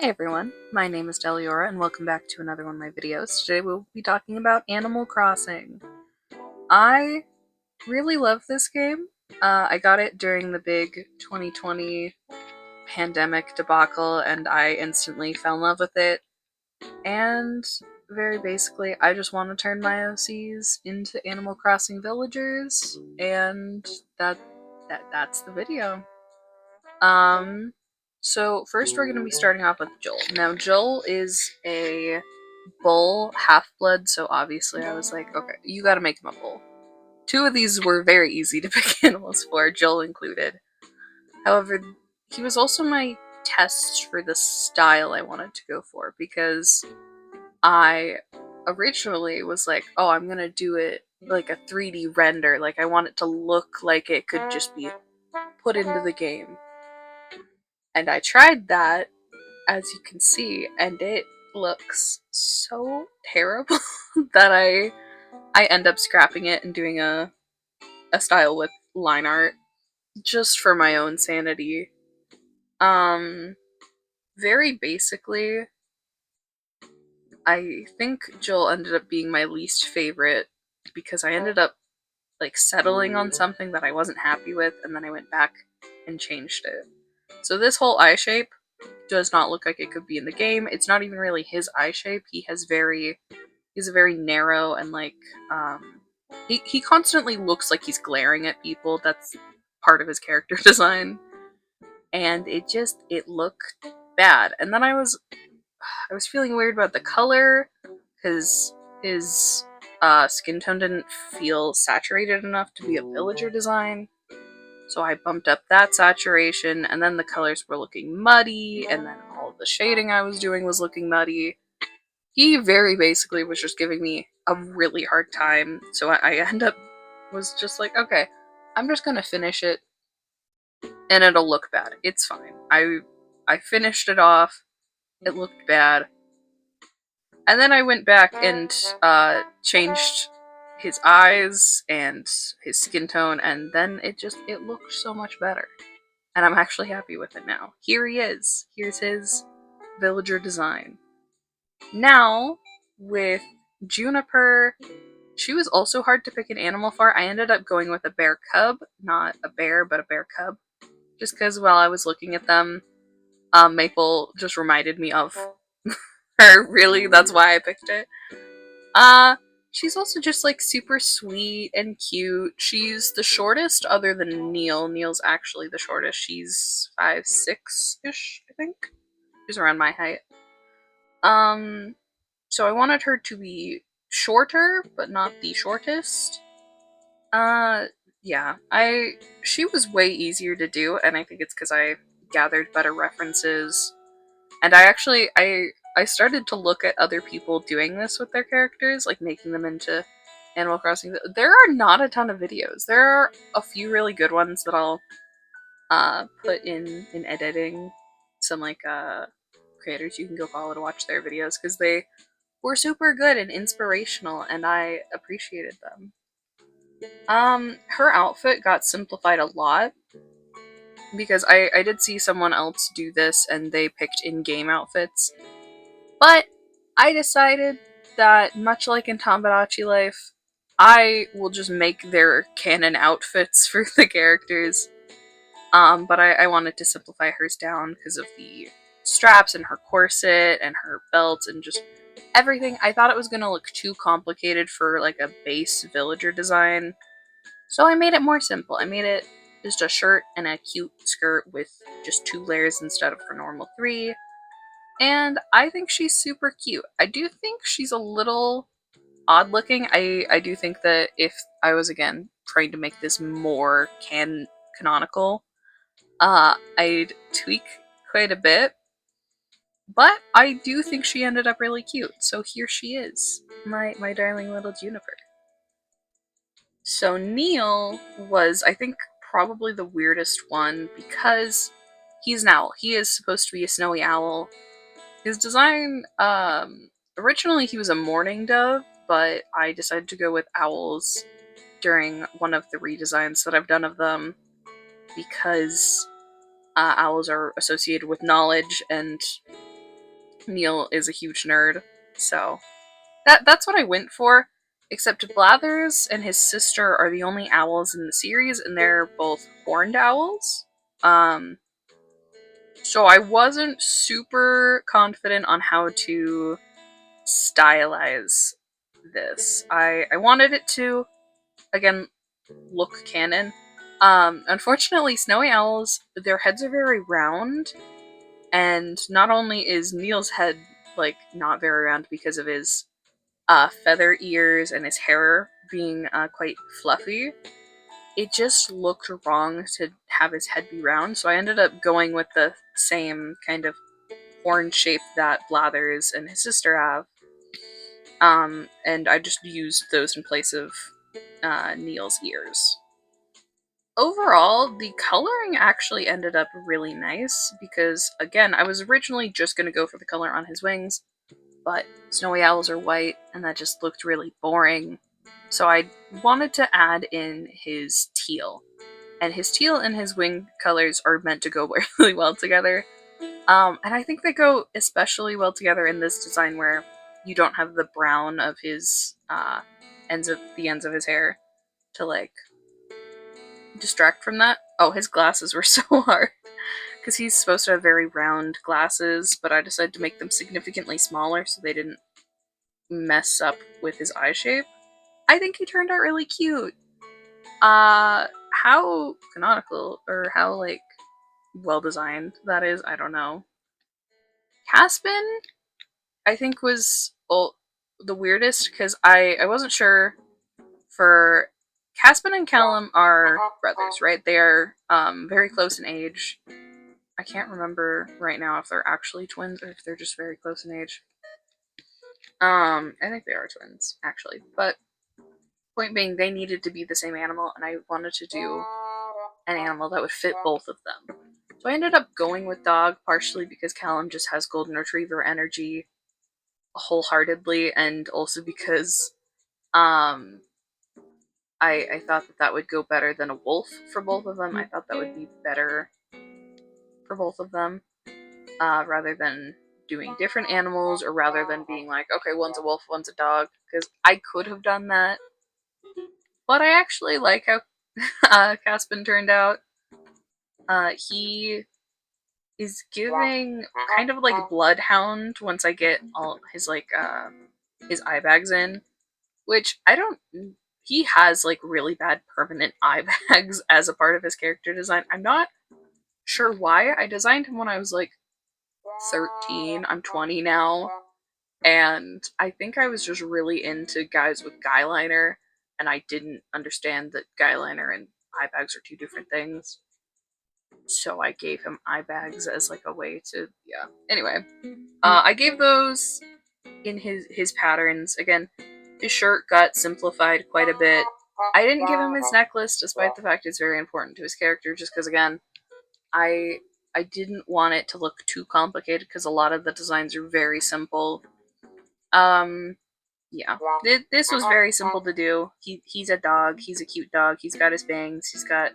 Hi everyone, my name is Deliora and welcome back to another one of my videos. Today we'll be talking about Animal Crossing. I really love this game. I got it during the big 2020 pandemic debacle and I instantly fell in love with it. And very basically, I just want to turn my OCs into Animal Crossing villagers, and that's the video. Um, so first we're going to be starting off with Joel. Now Joel is a bull half-blood, so obviously I was like, okay, you gotta make him a bull. Two of these were very easy to pick animals for, Joel included. However, he was also my test for the style I wanted to go for, because I originally was like, oh, I'm gonna do it like a 3D render, like I want it to look like it could just be put into the game. And I tried that, as you can see, and it looks so terrible that I end up scrapping it and doing a style with line art just for my own sanity. Um very basically, I think Joel ended up being my least favorite because I ended up like settling on something that I wasn't happy with, and then I went back and changed it. So this whole eye shape does not look like it could be in the game. It's not even really his eye shape. He's a very narrow and like he constantly looks like he's glaring at people. That's part of his character design. And it looked bad. And then I was feeling weird about the color because his skin tone didn't feel saturated enough to be a villager design. So I bumped up that saturation, and then the colors were looking muddy, and then all of the shading I was doing was looking muddy. He very basically was just giving me a really hard time, so I end up was just like, okay, I'm just gonna finish it, and it'll look bad. It's fine. I finished it off. It looked bad. And then I went back and changed his eyes and his skin tone, and then it looked so much better. And I'm actually happy with it now. Here he is. Here's his villager design. Now, with Juniper, she was also hard to pick an animal for. I ended up going with a bear cub, not a bear, but a bear cub. Just because while I was looking at them, Maple just reminded me of her, really. That's why I picked it. Uh, she's also just like super sweet and cute. She's the shortest other than Neil. Neil's actually the shortest. She's 5'6" ish, I think. She's around my height. Um, so I wanted her to be shorter, but not the shortest. Uh, yeah, she was way easier to do, and I think it's because I gathered better references. And I started to look at other people doing this with their characters, like making them into Animal Crossing. There are not a ton of videos. There are a few really good ones that I'll put in editing. Some like creators you can go follow to watch their videos because they were super good and inspirational, and I appreciated them. Her outfit got simplified a lot because I did see someone else do this and they picked in-game outfits. But I decided that, much like in Tamagotchi Life, I will just make their canon outfits for the characters. But I wanted to simplify hers down because of the straps and her corset and her belt and just everything. I thought it was going to look too complicated for like a base villager design. So I made it more simple. I made it just a shirt and a cute skirt with just 2 layers instead of her normal 3. And I think she's super cute. I do think she's a little odd looking. I do think that if I was, again, trying to make this more canonical, I'd tweak quite a bit. But I do think she ended up really cute. So here she is, my darling little Juniper. So Neil was, I think, probably the weirdest one because he's an owl. He is supposed to be a snowy owl. His design, originally he was a mourning dove, but I decided to go with owls during one of the redesigns that I've done of them because owls are associated with knowledge, and Neil is a huge nerd, so that's what I went for. Except Blathers and his sister are the only owls in the series, and they're both horned owls. Um, so I wasn't super confident on how to stylize this. I wanted it to, again, look canon. Unfortunately, snowy owls, their heads are very round, and not only is Neil's head like not very round because of his feather ears and his hair being quite fluffy, it just looked wrong to have his head be round. So I ended up going with the same kind of horn shape that Blathers and his sister have. And I just used those in place of Neil's ears. Overall, the coloring actually ended up really nice because, again, I was originally just going to go for the color on his wings, but snowy owls are white and that just looked really boring. So I wanted to add in his teal. And his teal and his wing colors are meant to go really well together. And I think they go especially well together in this design where you don't have the brown of his ends of his hair to like distract from that. Oh, his glasses were so hard because he's supposed to have very round glasses, but I decided to make them significantly smaller so they didn't mess up with his eye shape. I think he turned out really cute. How canonical or how like well designed that is, I don't know. Caspin, I think was the weirdest because I wasn't sure for Caspin and Callum are brothers, right? They are very close in age. I can't remember right now if they're actually twins or if they're just very close in age. I think they are twins actually, but point being, they needed to be the same animal, and I wanted to do an animal that would fit both of them. So I ended up going with dog, partially because Callum just has golden retriever energy wholeheartedly, and also because um, I thought that that would go better than a wolf for both of them. I thought that would be better for both of them, rather than doing different animals, or rather than being like, okay, one's a wolf, one's a dog, because I could have done that. But I actually like how Caspin turned out. He is giving kind of like bloodhound once I get all his like his eye bags in, which I don't. He has like really bad permanent eye bags as a part of his character design. I'm not sure why. I designed him when I was like 13. I'm 20 now, and I think I was just really into guys with guy liner, and I didn't understand that guy liner and eye bags are two different things. So I gave him eye bags as like a way to, yeah. Anyway, I gave those in his patterns. Again, his shirt got simplified quite a bit. I didn't give him his necklace, despite the fact it's very important to his character, just because again, I I didn't want it to look too complicated because a lot of the designs are very simple. Um, yeah, this was very simple to do. He's a dog. He's a cute dog. He's got his bangs. He's got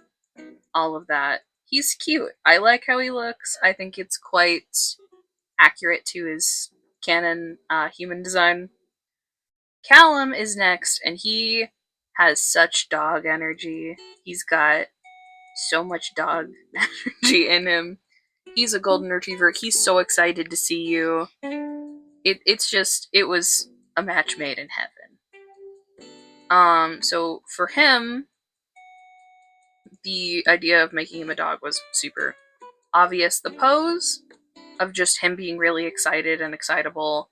all of that. He's cute. I like how he looks. I think it's quite accurate to his canon human design. Callum is next, and he has such dog energy. He's got so much dog energy in him. He's a golden retriever. He's so excited to see you. It's just it was a match made in heaven. So for him, the idea of making him a dog was super obvious. The pose of just him being really excited and excitable,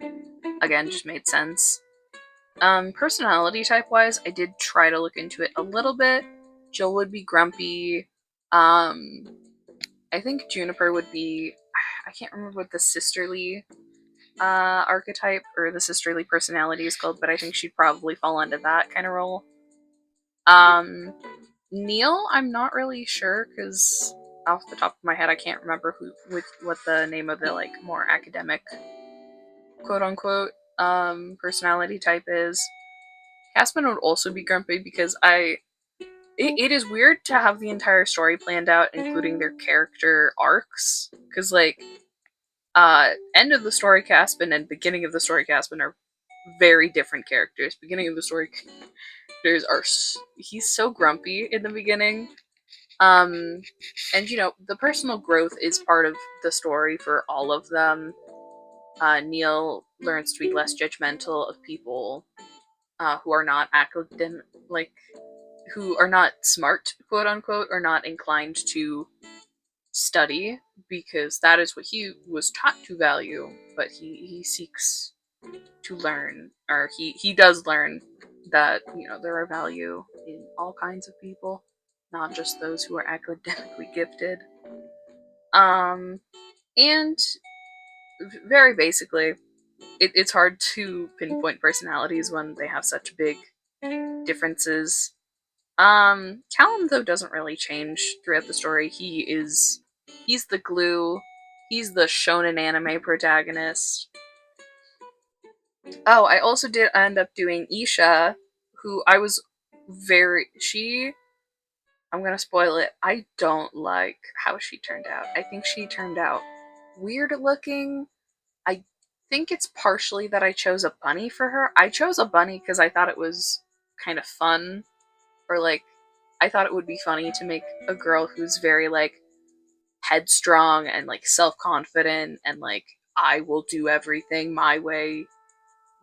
again, just made sense. Personality type wise, I did try to look into it a little bit. Jill would be grumpy. Um, I think Juniper would be. I can't remember what the sisterly archetype or the sisterly personality is called, but I think she'd probably fall into that kind of role. Um, Neil, I'm not really sure because off the top of my head, I can't remember what the name of the like more academic quote unquote personality type is. Caspin would also be grumpy because it is weird to have the entire story planned out, including their character arcs, because like End of the story Caspian and beginning of the story Caspian are very different characters. Beginning of the story characters are he's so grumpy in the beginning. And you know, the personal growth is part of the story for all of them. Neil learns to be less judgmental of people who are not academic, like who are not smart, quote unquote, or not inclined to study, because that is what he was taught to value. But he seeks to learn, or he does learn that, you know, there are value in all kinds of people, not just those who are academically gifted. And very basically, it's hard to pinpoint personalities when they have such big differences. Callum though doesn't really change throughout the story. He's the glue. He's the shonen anime protagonist. Oh, I also did end up doing Isha, who I was very she I'm gonna spoil it. I don't like how she turned out. I think she turned out weird looking. I think it's partially that I chose a bunny for her. I chose a bunny because I thought it was kind of fun, or like I thought it would be funny to make a girl who's very like headstrong and like self-confident and like I will do everything my way,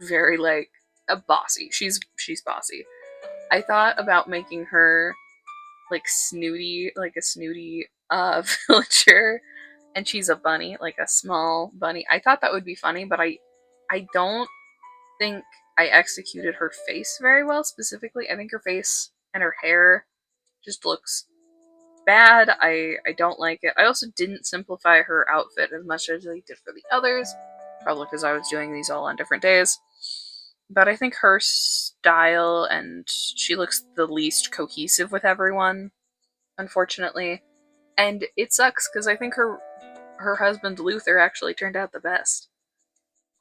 very like a bossy. She's bossy. I thought about making her like snooty, like a snooty villager, and she's a bunny, like a small bunny. I thought that would be funny, but I don't think I executed her face very well specifically. I think her face and her hair just looks bad. I don't like it. I also didn't simplify her outfit as much as I did for the others, probably because I was doing these all on different days. But I think her style, and she looks the least cohesive with everyone, unfortunately. And it sucks because I think her husband Luther actually turned out the best.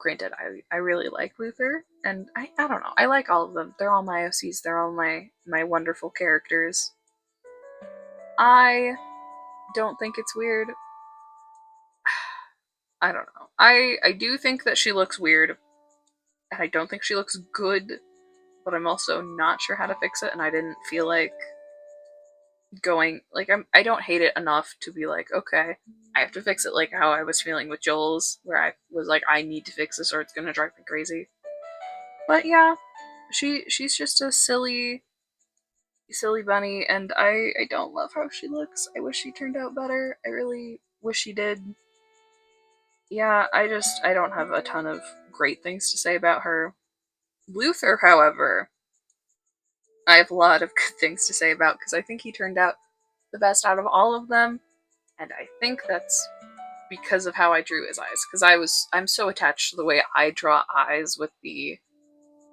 Granted, I really like Luther, and I don't know. I like all of them. They're all my OCs. They're all my wonderful characters. I don't think it's weird. I don't know. I do think that she looks weird, and I don't think she looks good, but I'm also not sure how to fix it, and I didn't feel like going like I don't hate it enough to be like, okay, I have to fix it like how I was feeling with Joel's, where I was like, I need to fix this or it's gonna drive me crazy. But yeah, she's just a silly bunny, and I don't love how she looks. I wish she turned out better. I really wish she did. Yeah, I don't have a ton of great things to say about her. Luther, however, I have a lot of good things to say about because I think he turned out the best out of all of them, and I think that's because of how I drew his eyes. Because I'm so attached to the way I draw eyes with the,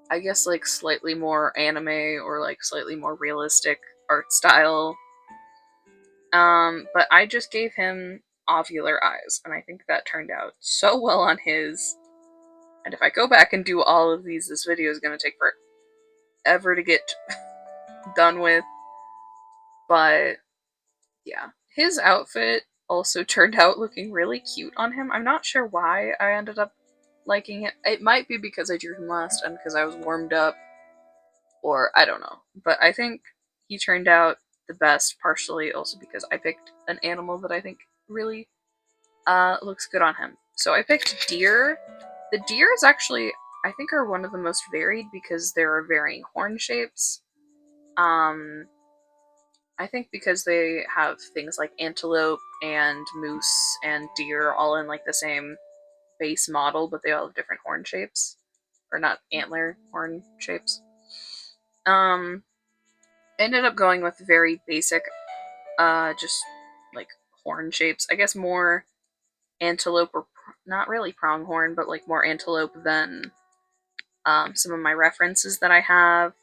I guess, like slightly more anime or like slightly more realistic art style. But I just gave him ovular eyes, and I think that turned out so well on his. And if I go back and do all of these, this video is gonna take forever to get done with. But yeah, his outfit also turned out looking really cute on him. I'm not sure why I ended up liking it. It might be because I drew him last and because I was warmed up, or I don't know. But I think he turned out the best, partially also because I picked an animal that I think really looks good on him. So I picked deer. The deers actually, I think, are one of the most varied because there are varying horn shapes. Um, I think because they have things like antelope and moose and deer all in like the same base model, but they all have different horn shapes. Or not antler horn shapes. Um Ended up going with very basic just like horn shapes. I guess more antelope or not really pronghorn, but like more antelope than some of my references that I have.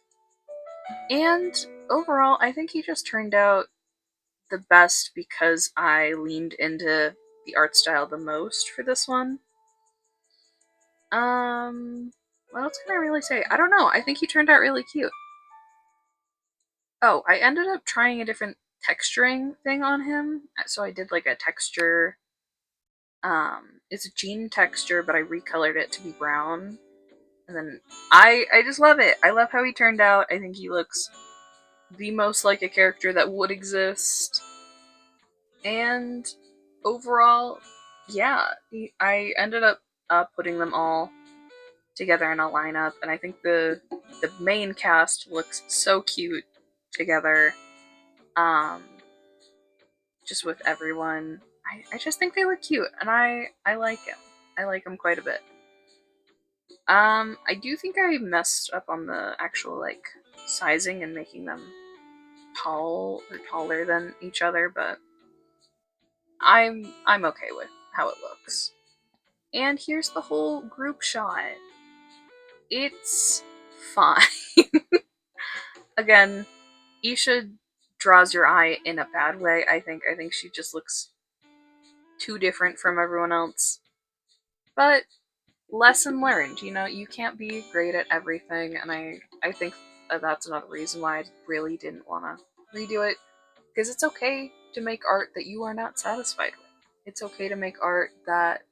And overall, I think he just turned out the best because I leaned into the art style the most for this one. What else can I really say? I don't know. I think he turned out really cute. Oh, I ended up trying a different texturing thing on him. So I did like a texture it's a jean texture, but I recolored it to be brown. And then I just love it. I love how he turned out. I think he looks the most like a character that would exist. And overall, yeah, I ended up putting them all together in a lineup, and I think the main cast looks so cute together. Um, just with everyone, I just think they look cute, and I like him. I like him quite a bit. I do think I messed up on the actual like sizing and making them tall or taller than each other, but I'm okay with how it looks. And here's the whole group shot. It's fine. Again, Isha draws your eye in a bad way, I think. I think she just looks too different from everyone else. But lesson learned, you know, you can't be great at everything, and I think that's another reason why I really didn't want to redo it. Because it's okay to make art that you are not satisfied with. It's okay to make art that,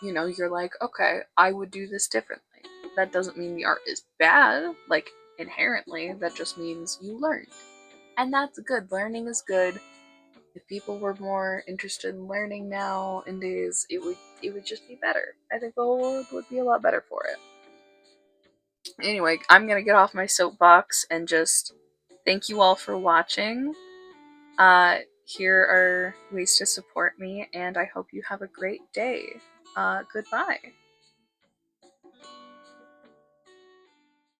you know, you're like, okay, I would do this differently. That doesn't mean the art is bad, like, inherently. That just means you learned. And that's good. Learning is good. If people were more interested in learning nowadays, it would just be better. I think the whole world would be a lot better for it. Anyway, I'm gonna get off my soapbox and just thank you all for watching. Here are ways to support me, and I hope you have a great day. Goodbye.